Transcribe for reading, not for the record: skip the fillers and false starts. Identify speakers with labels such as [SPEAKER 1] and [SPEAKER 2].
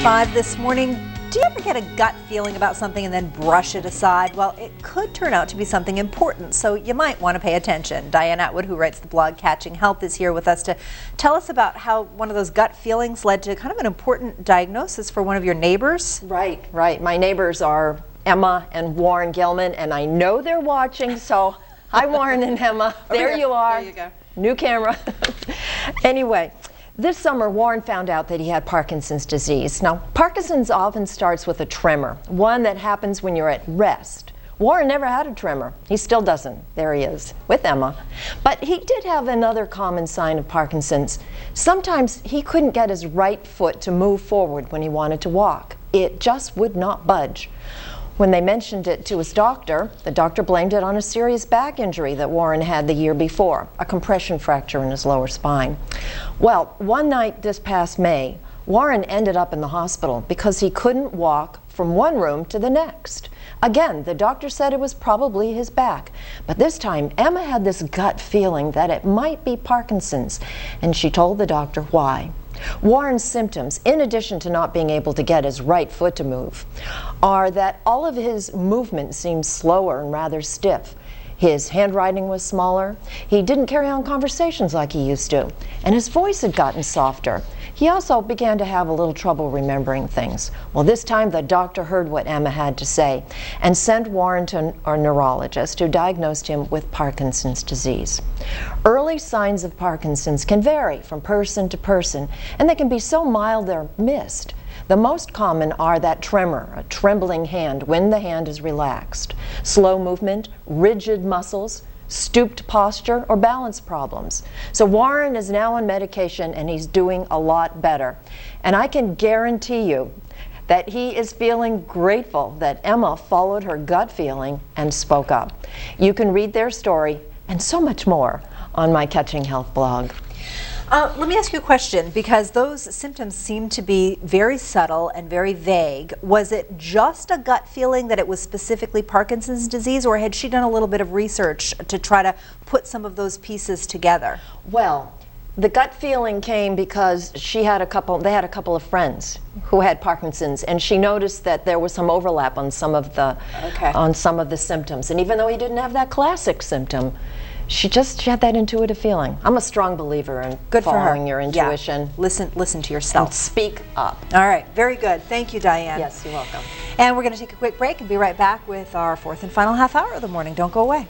[SPEAKER 1] 6:35 this morning. Do you ever get a gut feeling about something and then brush it aside? Well, it could turn out to be something important, so you might want to pay attention. Diane Atwood, who writes the blog Catching Health, is here with us to tell us about how one of those gut feelings led to kind of an important diagnosis for one of your neighbors.
[SPEAKER 2] Right. My neighbors are Emma and Warren Gilman, and I know they're watching, so hi Warren and Emma. There you are.
[SPEAKER 1] There you go.
[SPEAKER 2] New camera. Anyway. This summer, Warren found out that he had Parkinson's disease. Now, Parkinson's often starts with a tremor, one that happens when you're at rest. Warren never had a tremor. He still doesn't. There he is, with Emma. But he did have another common sign of Parkinson's. Sometimes he couldn't get his right foot to move forward when he wanted to walk. It just would not budge. When they mentioned it to his doctor, the doctor blamed it on a serious back injury that Warren had the year before, a compression fracture in his lower spine. Well, one night this past May, Warren ended up in the hospital because he couldn't walk from one room to the next. Again, the doctor said it was probably his back, but this time Emma had this gut feeling that it might be Parkinson's, and she told the doctor why. Warren's symptoms, in addition to not being able to get his right foot to move, are that all of his movement seemed slower and rather stiff. His handwriting was smaller, he didn't carry on conversations like he used to, and his voice had gotten softer. He also began to have a little trouble remembering things. Well, this time the doctor heard what Emma had to say and sent Warren to a neurologist who diagnosed him with Parkinson's disease. Early signs of Parkinson's can vary from person to person, and they can be so mild they're missed. The most common are that tremor, a trembling hand when the hand is relaxed, slow movement, rigid muscles, stooped posture, or balance problems. So Warren is now on medication and he's doing a lot better. And I can guarantee you that he is feeling grateful that Emma followed her gut feeling and spoke up. You can read their story and so much more on my Catching Health blog.
[SPEAKER 1] Let me ask you a question, because those symptoms seem to be very subtle and very vague. Was it just a gut feeling that it was specifically Parkinson's disease, or had she done a little bit of research to try to put some of those pieces together?
[SPEAKER 2] Well, the gut feeling came because they had a couple of friends who had Parkinson's, and she noticed that there was some overlap on some of the symptoms. And even though he didn't have that classic symptom, she had that intuitive feeling. I'm a strong believer in following your intuition.
[SPEAKER 1] Yeah. Listen to yourself.
[SPEAKER 2] And speak up.
[SPEAKER 1] All right, very good. Thank you, Diane.
[SPEAKER 2] Yes, you're welcome.
[SPEAKER 1] And we're going to take a quick break and be right back with our fourth and final half hour of the morning. Don't go away.